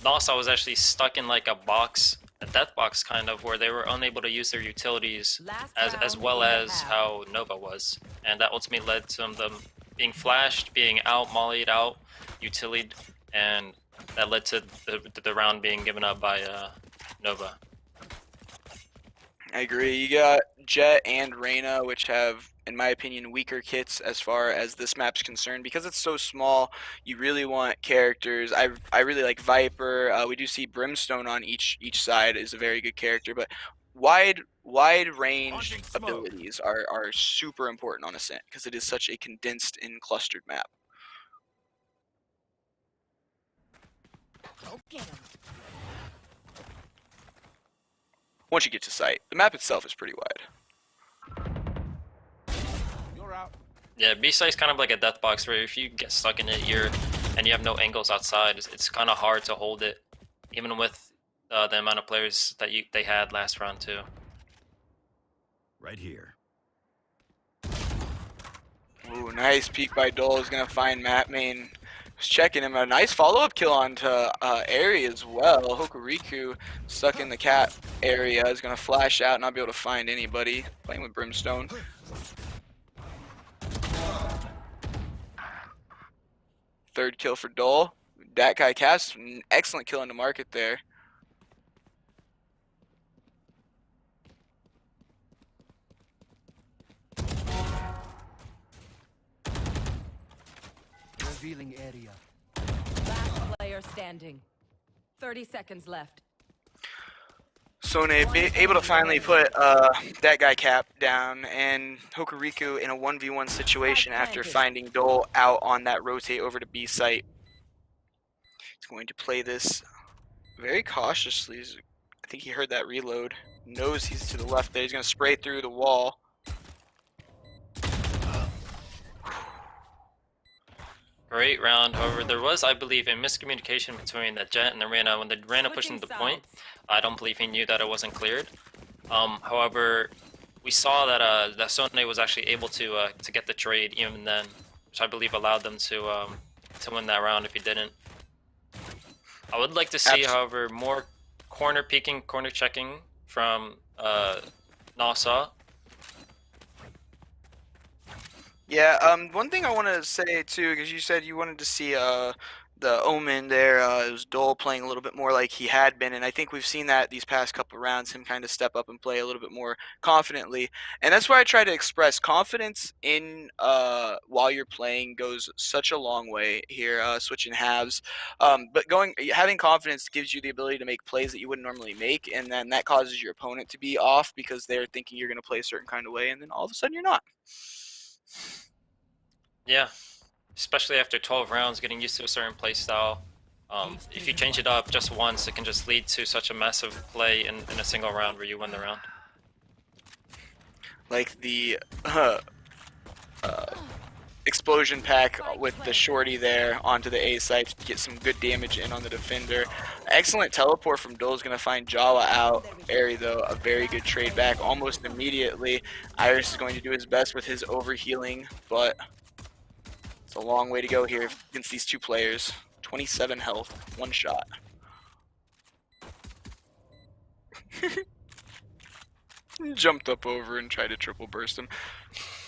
Speaker 3: NASSAU was actually stuck in like a box, a death box kind of, where they were unable to use their utilities as well as how Nova was, and that ultimately led to them being flashed, being out, mollied out, utilied, and that led to the round being given up by Nova.
Speaker 2: I agree. You got Jet and Reyna, which have, in my opinion, weaker kits as far as this map's concerned. Because it's so small, you really want characters. I really like Viper. We do see Brimstone on each side is a very good character, but wide range abilities are super important on Ascent because it is such a condensed and clustered map.
Speaker 4: Okay.
Speaker 2: Once you get to site, the map itself is pretty wide.
Speaker 5: You're out.
Speaker 3: Yeah, B site's kind of like a death box where if you get stuck in it, and you have no angles outside, it's kind of hard to hold it, even with the amount of players that they had last round too.
Speaker 5: Right here.
Speaker 2: Ooh, nice peek by Dole. Is gonna find Matt Main. Was checking him. A nice follow-up kill onto Airy as well. Hokuriku stuck in the cat area is gonna flash out, not be able to find anybody. Playing with Brimstone. Third kill for Dole. That guy cast an excellent kill into market there.
Speaker 5: Revealing area.
Speaker 4: Last player standing. 30 seconds left.
Speaker 2: Sone able to finally put that guy cap down, and Hokuriku in a 1v1 situation after finding Dole out on that rotate over to B site. He's going to play this very cautiously. I think he heard that reload. Knows he's to the left there. He's going to spray through the wall.
Speaker 3: Great round. However, there was, I believe, a miscommunication between the Jet and the Reyna. When the Reyna pushed him to the point, I don't believe he knew that it wasn't cleared. However, we saw that Sone was actually able to get the trade even then, which I believe allowed them to win that round if he didn't. I would like to see, however, more corner peeking, corner checking from NASSAU.
Speaker 2: Yeah, one thing I want to say too, because you said you wanted to see the Omen there. It was Dole playing a little bit more like he had been, and I think we've seen that these past couple of rounds, him kind of step up and play a little bit more confidently. And that's why I try to express confidence in while you're playing goes such a long way here, switching halves. But having confidence gives you the ability to make plays that you wouldn't normally make, and then that causes your opponent to be off because they're thinking you're going to play a certain kind of way, and then all of a sudden you're not.
Speaker 3: Yeah, especially after 12 rounds, getting used to a certain play style. If you change it up just once, it can just lead to such a massive play in a single round where you win the round.
Speaker 2: Like the explosion pack with the shorty there onto the A site to get some good damage in on the defender. Excellent teleport from Dole is going to find Jawa out. Airy, though, a very good trade back almost immediately. Iris is going to do his best with his overhealing, but it's a long way to go here against these two players. 27 health, one shot. Jumped up over and tried to triple burst him.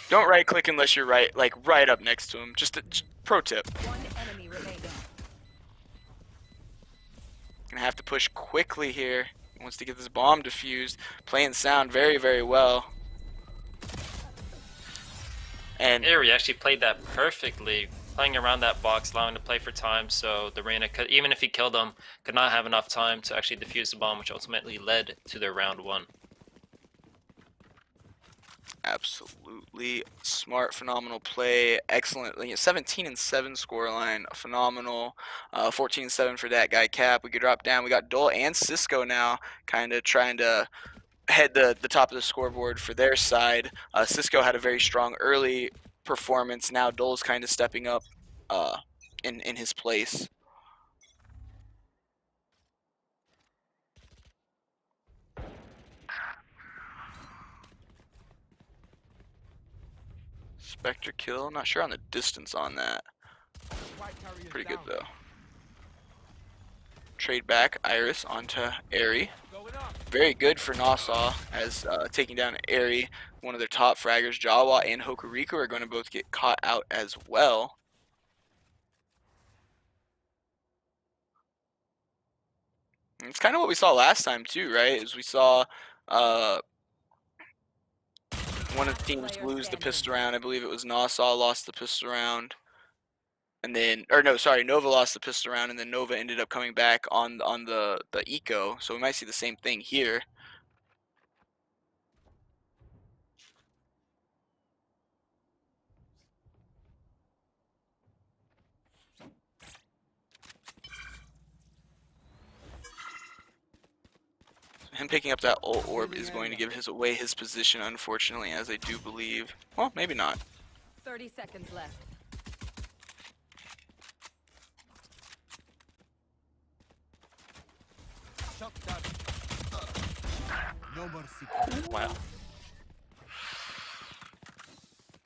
Speaker 2: Don't right click unless you're right up next to him. Just pro tip.
Speaker 4: One enemy remaining.
Speaker 2: Gonna have to push quickly here. He wants to get this bomb defused. Playing sound very, very well. And
Speaker 3: Airy actually played that perfectly. playing around that box, allowing to play for time, so the Reyna could, even if he killed them, could not have enough time to actually defuse the bomb, which ultimately led to their round 1.
Speaker 2: Absolutely smart, phenomenal play, excellent. 17-7 scoreline, phenomenal. 14-7 for that guy Cap. We could drop down. We got Dole and Cisco now, kind of trying to head the top of the scoreboard for their side. Cisco had a very strong early performance. Now Dole's kind of stepping up in his place. Spectre kill, not sure on the distance on that. Pretty good though. Trade back Iris onto Airy. Very good for NASSAU as taking down Airy, one of their top fraggers. Jawa and Hokuriku are going to both get caught out as well. And it's kind of what we saw last time too, right? As we saw one of the teams lose the pistol round. I believe it was NASSAU lost the pistol round. And then, or no, sorry, Nova lost the pistol round, and then Nova ended up coming back on the eco. So we might see the same thing here. Him picking up that ult orb is going to give away his position, unfortunately, as I do believe. Well, maybe not.
Speaker 4: 30 seconds left.
Speaker 5: No mercy.
Speaker 3: Wow.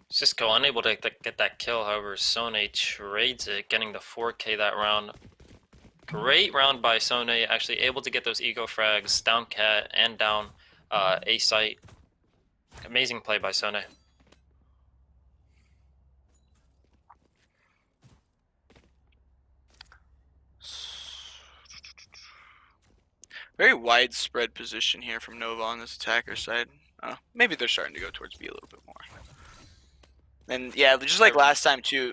Speaker 3: Cisco unable to get that kill, however, Sone trades it, getting the 4K that round. Great round by Sone, actually able to get those ego frags, down Cat and down A site. Amazing play by Sone.
Speaker 2: Very widespread position here from Nova on this attacker side. Maybe they're starting to go towards B a little bit more. And yeah, just like last time too.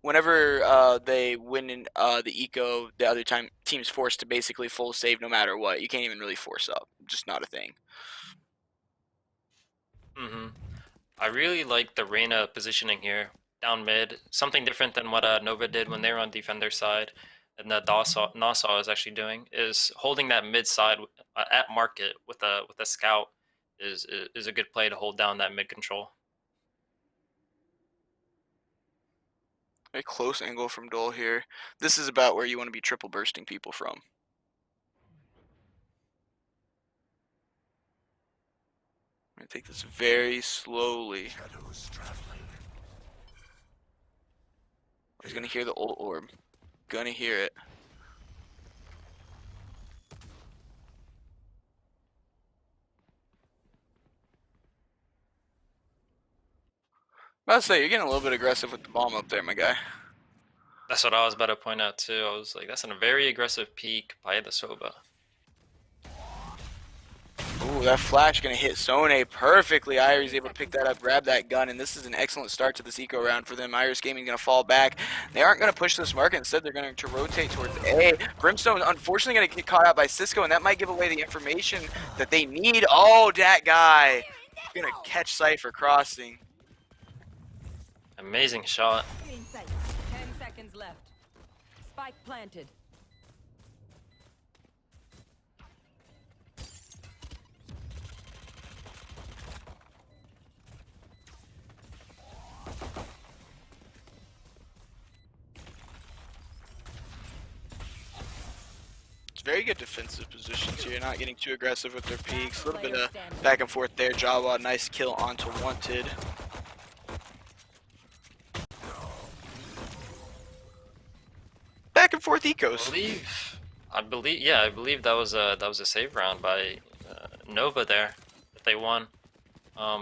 Speaker 2: Whenever they win in the eco, the other team's forced to basically full save no matter what. You can't even really force up. Just not a thing.
Speaker 3: I really like the Reyna positioning here, down mid. Something different than what Nova did when they were on defender side, and that NASSAU is actually doing, is holding that mid side at market with a scout is a good play to hold down that mid control.
Speaker 2: Very close angle from Dole here. This is about where you want to be triple bursting people from. I'm going to take this very slowly. He's going to hear the ult orb. Gonna hear it. About to say, you're getting a little bit aggressive with the bomb up there, my guy.
Speaker 3: That's what I was about to point out too. I was like, that's a very aggressive peek by the Soba.
Speaker 2: Ooh, that flash gonna hit Sone perfectly. Iris able to pick that up, grab that gun, and this is an excellent start to this eco round for them. Iris Gaming gonna fall back. They aren't gonna push this market. Instead, they're going to rotate towards A. Brimstone, unfortunately, gonna get caught out by Cisco, and that might give away the information that they need. Oh, that guy gonna catch Cypher crossing.
Speaker 3: Amazing shot.
Speaker 4: 10 seconds left. Spike planted.
Speaker 2: It's very good defensive positions here, not getting too aggressive with their peaks. A little bit of back and forth there. Jawa, nice kill onto Wanted. Back and forth ecos.
Speaker 3: I believe that was a save round by Nova there that they won.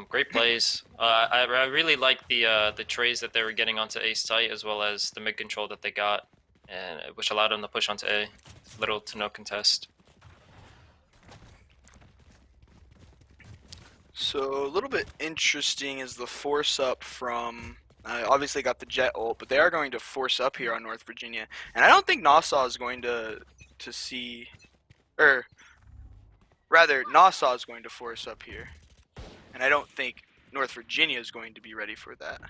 Speaker 3: Great plays. I really like the trays that they were getting onto A site, as well as the mid control that they got, and which allowed them to push onto A. Little to no contest.
Speaker 2: So a little bit interesting is the force up from Obviously got the Jet ult, but they are going to force up here on North Virginia. And I don't think NASSAU is going to see, or rather, NASSAU is going to force up here. And I don't think North Virginia is going to be ready for that.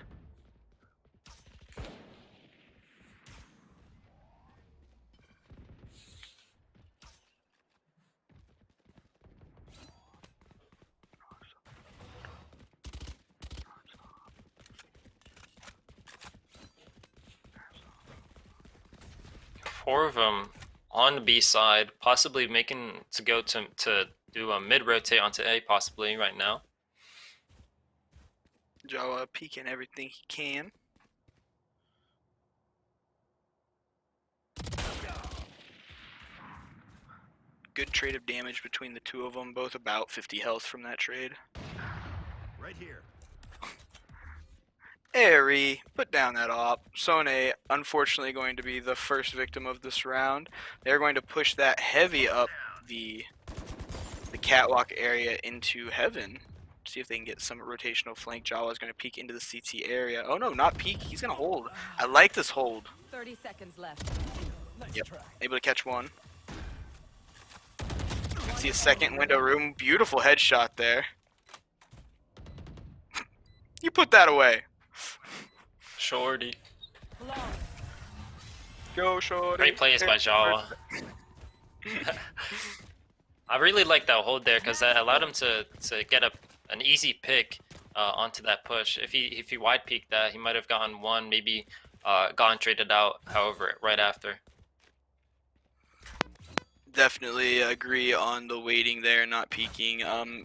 Speaker 3: Four of them on the B side, possibly making to go to do a mid rotate onto A, possibly right now.
Speaker 2: Jawa peeking everything he can. Good trade of damage between the two of them, both about 50 health from that trade.
Speaker 5: Right here.
Speaker 2: Airy, put down that op. Sone, unfortunately, going to be the first victim of this round. They're going to push that heavy up the catwalk area into heaven. See if they can get some rotational flank. Jawa is going to peek into the CT area. Oh no, not peek. He's going to hold. I like this hold.
Speaker 4: 30 seconds left.
Speaker 2: Yep, able to catch one. You can see a second window room. Beautiful headshot there. You put that away.
Speaker 3: Shorty.
Speaker 2: Go shorty.
Speaker 3: Great plays by Jawa. I really like that hold there because that allowed him to get an easy pick onto that push. If he wide peeked that, he might have gotten one, maybe gotten traded out. However, right after.
Speaker 2: Definitely agree on the waiting there, not peeking.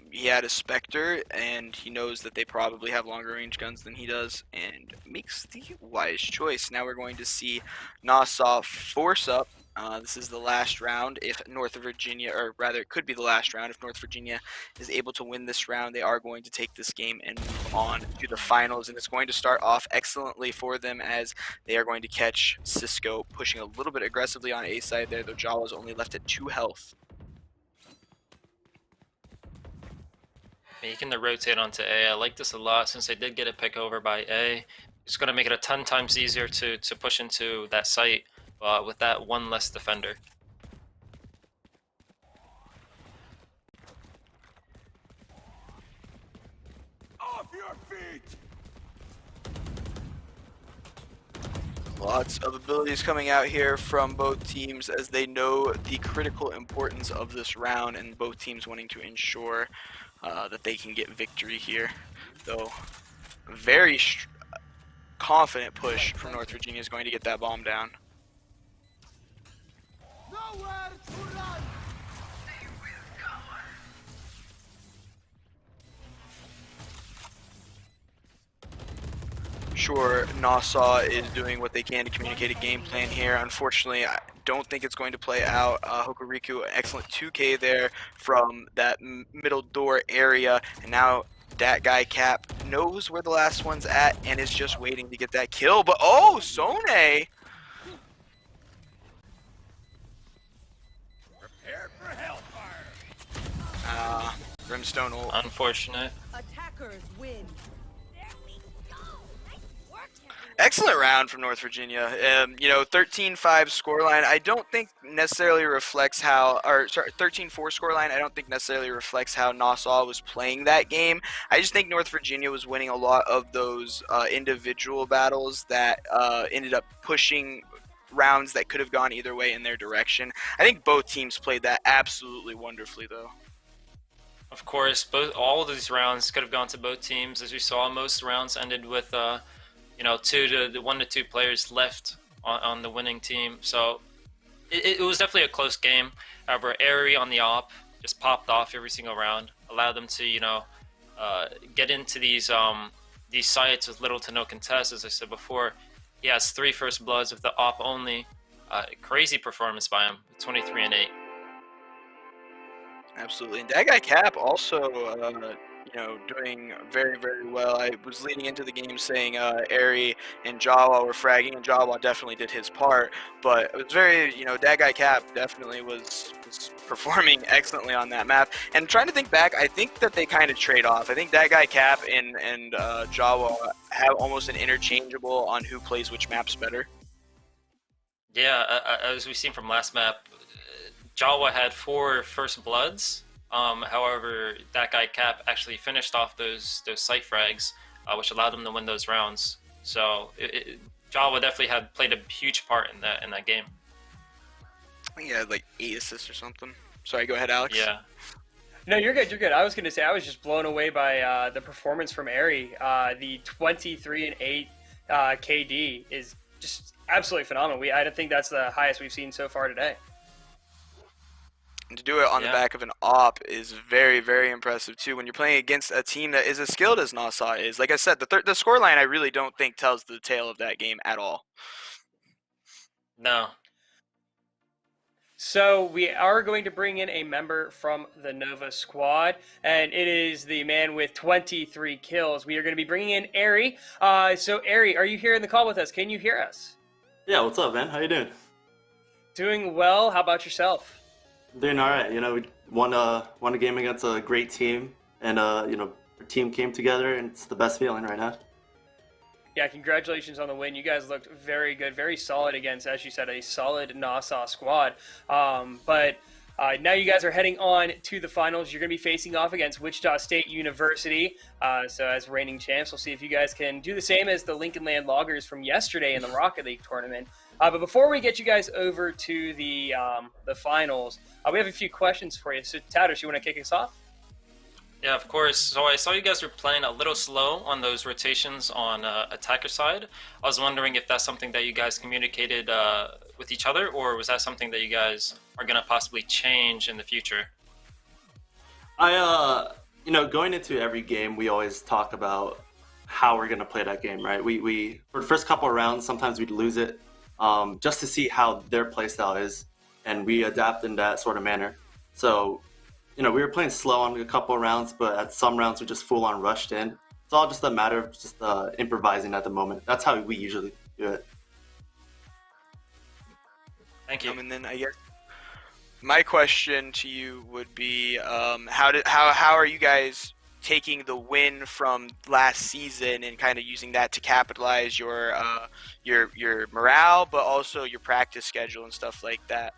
Speaker 2: He had a Spectre, and he knows that they probably have longer range guns than he does, and makes the wise choice. Now we're going to see NASSAU force up. This is the last round if North Virginia, or rather it could be the last round if North Virginia is able to win this round. They are going to take this game and move on to the finals, and it's going to start off excellently for them as they are going to catch Cisco pushing a little bit aggressively on A side there, though Jawa's only left at 2 health.
Speaker 3: Making the rotate onto A. I like this a lot since they did get a pick over by A. It's going to make it a ton times easier to push into that site with that one less defender.
Speaker 5: Off your feet.
Speaker 2: Lots of abilities coming out here from both teams as they know the critical importance of this round, and both teams wanting to ensure that they can get victory here. Though very confident push from North Virginia is going to get that bomb down.
Speaker 5: Nowhere to run.
Speaker 2: Sure, NASSAU is doing what they can to communicate a game plan here. Unfortunately, I don't think it's going to play out. Hokuriku, excellent 2K there from that middle door area, and now that guy Cap knows where the last one's at and is just waiting to get that kill. But oh, Sone!
Speaker 5: Prepare for hellfire.
Speaker 2: Brimstone ult.
Speaker 3: Unfortunate.
Speaker 4: Attackers win.
Speaker 2: Excellent round from North Virginia. You know, 13-5 scoreline. I don't think necessarily reflects how, or sorry, 13-4 scoreline. I don't think necessarily reflects how NASSAU was playing that game. I just think North Virginia was winning a lot of those individual battles that ended up pushing rounds that could have gone either way in their direction. I think both teams played that absolutely wonderfully, though.
Speaker 3: Of course, all of these rounds could have gone to both teams. As we saw, most rounds ended with you know, 1 to 2 players left on the winning team. So it was definitely a close game. However, Airy on the op just popped off every single round, allowed them to, you know, get into these sites with little to no contest. As I said before, he has 3 first bloods with the op only. Crazy performance by him, 23 and 8.
Speaker 2: Absolutely, and that guy Cap also, doing very, very well. I was leading into the game saying Airy and Jawa were fragging, and Jawa definitely did his part. But it was very, that guy Cap definitely was performing excellently on that map. And trying to think back, I think that they kind of trade off. I think that guy Cap and Jawa have almost an interchangeable on who plays which maps better.
Speaker 3: Yeah, as we've seen from last map, Jawa had 4 first bloods. However, that guy Cap actually finished off those site frags, which allowed him to win those rounds. So Jawa definitely had played a huge part in that game.
Speaker 2: I think he had like 8 assists or something. Sorry, go ahead, Alex.
Speaker 3: Yeah.
Speaker 1: No, you're good. You're good. I was going to say I was just blown away by the performance from Airy. The 23-8 KD is just absolutely phenomenal. I think that's the highest we've seen so far today.
Speaker 2: And to do it on the back of an op is very, very impressive too. When you're playing against a team that is as skilled as NASSAU is, like I said, the scoreline I really don't think tells the tale of that game at all.
Speaker 3: No.
Speaker 1: So we are going to bring in a member from the Nova squad, and it is the man with 23 kills. We are going to be bringing in Airy. So Airy, are you here in the call with us? Can you hear us?
Speaker 6: Yeah, what's up, man? How you doing?
Speaker 1: Doing well. How about yourself?
Speaker 6: Doing all right. We won a game against a great team, and our team came together, and it's the best feeling right now.
Speaker 1: Yeah, congratulations on the win. You guys looked very good, very solid against, as you said, a solid NASSAU squad. But now you guys are heading on to the finals. You're going to be facing off against Wichita State University. So as reigning champs, we'll see if you guys can do the same as the Lincoln Land Loggers from yesterday in the Rocket League tournament. But before we get you guys over to the finals, we have a few questions for you. So Tatters, you want to kick us off?
Speaker 3: Yeah, of course. So I saw you guys were playing a little slow on those rotations on attacker side. I was wondering if that's something that you guys communicated with each other, or was that something that you guys are going to possibly change in the future?
Speaker 6: Going into every game, we always talk about how we're going to play that game, right? We for the first couple of rounds, sometimes we'd lose it just to see how their playstyle is, and we adapt in that sort of manner. So, we were playing slow on a couple of rounds, but at some rounds we just full-on rushed in. It's all just a matter of just improvising at the moment. That's how we usually do it.
Speaker 3: Thank you.
Speaker 2: And then I guess my question to you would be, how are you guys taking the win from last season and kind of using that to capitalize your morale, but also your practice schedule and stuff like that?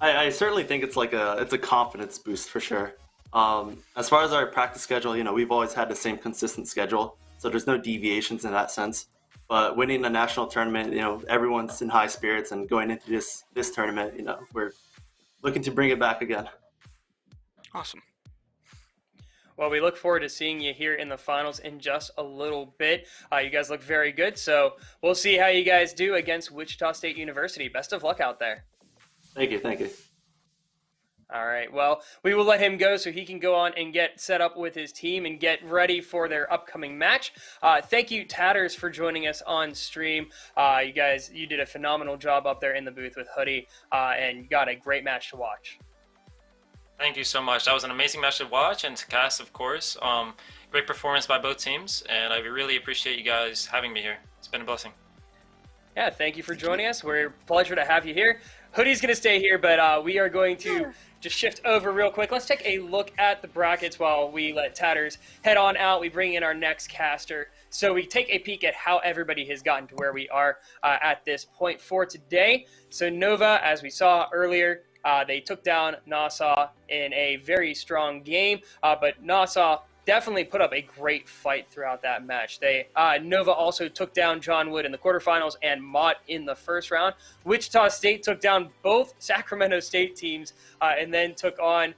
Speaker 6: I certainly think it's a confidence boost for sure. As far as our practice schedule, we've always had the same consistent schedule, so there's no deviations in that sense. But winning a national tournament, everyone's in high spirits, and going into this tournament, we're looking to bring it back again.
Speaker 2: Awesome.
Speaker 1: Well, we look forward to seeing you here in the finals in just a little bit. You guys look very good, so we'll see how you guys do against Wichita State University. Best of luck out there.
Speaker 6: Thank you. Thank you.
Speaker 1: All right. Well, we will let him go so he can go on and get set up with his team and get ready for their upcoming match. Thank you, Tatters, for joining us on stream. You did a phenomenal job up there in the booth with Hoodie, and got a great match to watch.
Speaker 3: Thank you so much. That was an amazing match to watch, and to cast, of course. Great performance by both teams, and I really appreciate you guys having me here. It's been a blessing.
Speaker 1: Yeah, thank you for joining us. We're a pleasure to have you here. Hoodie's going to stay here, but we are going to just shift over real quick. Let's take a look at the brackets while we let Tatters head on out. We bring in our next caster. So we take a peek at how everybody has gotten to where we are at this point for today. So Nova, as we saw earlier, they took down NASSAU in a very strong game, but NASSAU definitely put up a great fight throughout that match. Nova also took down John Wood in the quarterfinals and Mott in the first round. Wichita State took down both Sacramento State teams and then took on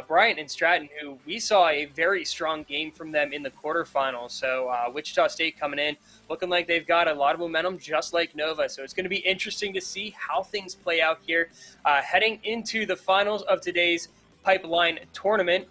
Speaker 1: Bryant and Stratton, who we saw a very strong game from them in the quarterfinals. So Wichita State coming in looking like they've got a lot of momentum, just like Nova. So it's going to be interesting to see how things play out here heading into the finals of today's Pipeline tournament.